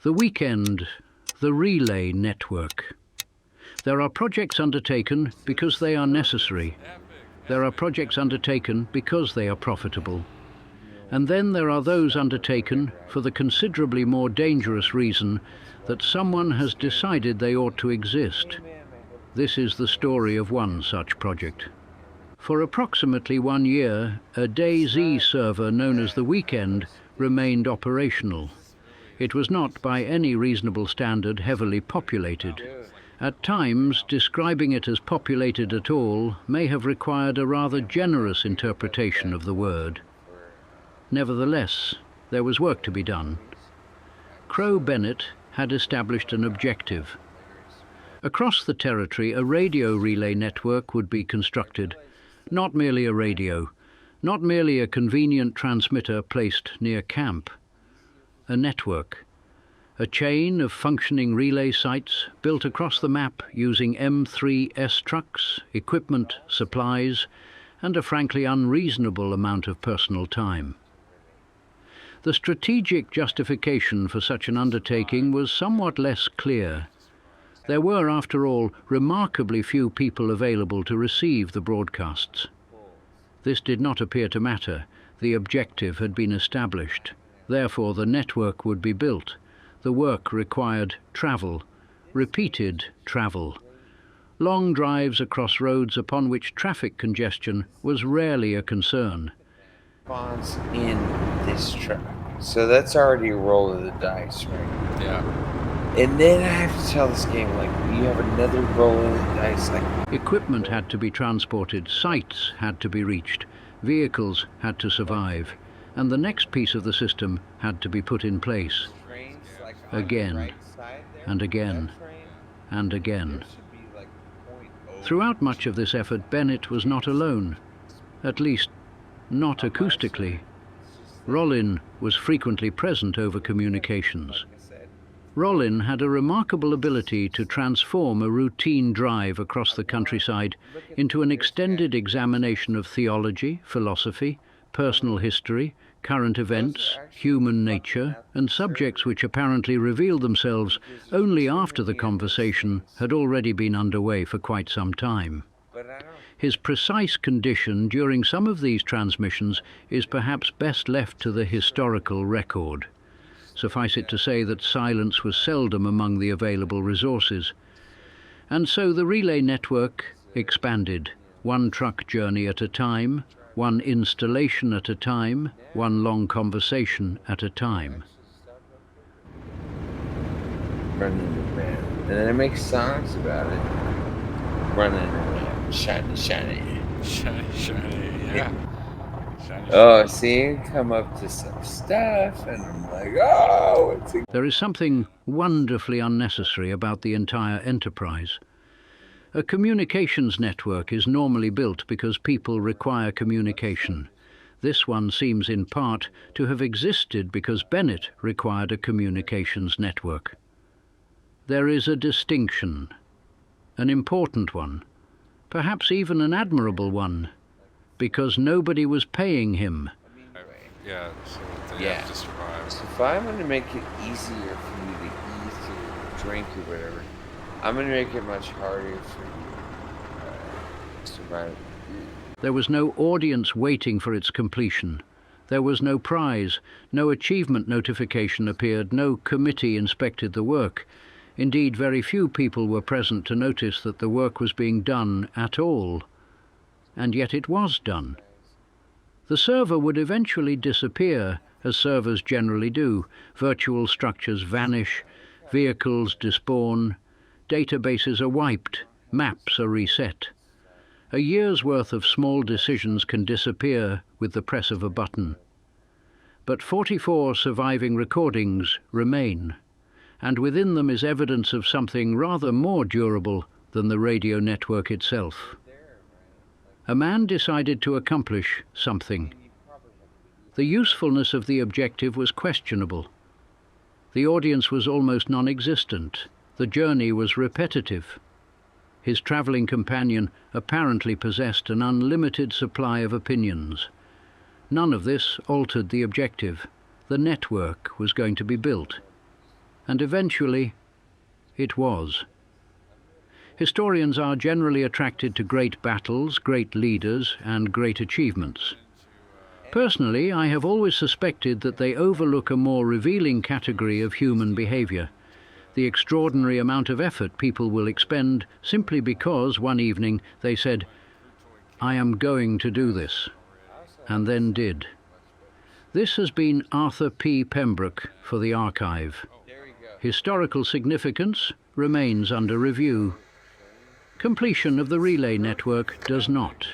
The weekend, the relay network. There are projects undertaken because they are necessary. There are projects undertaken because they are profitable. And then there are those undertaken for the considerably more dangerous reason that someone has decided they ought to exist. This is the story of one such project. For approximately 1 year, a DayZ server known as the Weekend remained operational. It was not, by any reasonable standard, heavily populated. At times, describing it as populated at all may have required a rather generous interpretation of the word. Nevertheless, there was work to be done. Bennett had established an objective. Across the territory, a radio relay network would be constructed. Not merely a radio, not merely a convenient transmitter placed near camp. A network, a chain of functioning relay sites built across the map using M3S trucks, equipment, supplies, and a frankly unreasonable amount of personal time. The strategic justification for such an undertaking was somewhat less clear. There were, after all, remarkably few people available to receive the broadcasts. This did not appear to matter. The objective had been established. Therefore, the network would be built. The work required travel, repeated travel. Long drives across roads upon which traffic congestion was rarely a concern. Spawns in this truck. So that's already a roll of the dice, right? Yeah. And then I have to tell this game, like, you have another roll of the dice, like... Equipment had to be transported, sites had to be reached, vehicles had to survive, and the next piece of the system had to be put in place. Again, and again, and again. Throughout much of this effort, Bennett was not alone, at least not acoustically. Rollin was frequently present over communications. Rollin had a remarkable ability to transform a routine drive across the countryside into an extended examination of theology, philosophy, personal history, current events, human nature, and subjects which apparently revealed themselves only after the conversation had already been underway for quite some time. His precise condition during some of these transmissions is perhaps best left to the historical record. Suffice it to say that silence was seldom among the available resources. And so the relay network expanded, one truck journey at a time, one installation at a time, one long conversation at a time. Running around. And then I make songs about it. Running around. Shiny, shiny. Shiny, shiny, yeah. Shiny, Oh, shiny. see, come up to some stuff, and I'm like, oh, what's it? There is something wonderfully unnecessary about the entire enterprise. A communications network is normally built because people require communication. This one seems in part to have existed because Bennett required a communications network. There is a distinction, an important one, perhaps even an admirable one, because nobody was paying him. Yeah, so they Yeah. have to survive. So if I'm going to make it easier for you to eat or drink or whatever, I'm going to make it much harder for you to survive. There was no audience waiting for its completion. There was no prize, no achievement notification appeared, no committee inspected the work. Indeed, very few people were present to notice that the work was being done at all. And yet it was done. The server would eventually disappear, as servers generally do. Virtual structures vanish, vehicles despawn, databases are wiped, maps are reset. A year's worth of small decisions can disappear with the press of a button. But 44 surviving recordings remain, and within them is evidence of something rather more durable than the radio network itself. A man decided to accomplish something. The usefulness of the objective was questionable. The audience was almost non-existent. The journey was repetitive. His travelling companion apparently possessed an unlimited supply of opinions. None of this altered the objective. The network was going to be built. and eventually it was. Historians are generally attracted to great battles, great leaders, and great achievements. Personally, I have always suspected that they overlook a more revealing category of human behavior: the extraordinary amount of effort people will expend simply because one evening they said, "I am going to do this," and then did. This has been Arthur P. Pembroke for the archive. Historical significance remains under review. Completion of the relay network does not.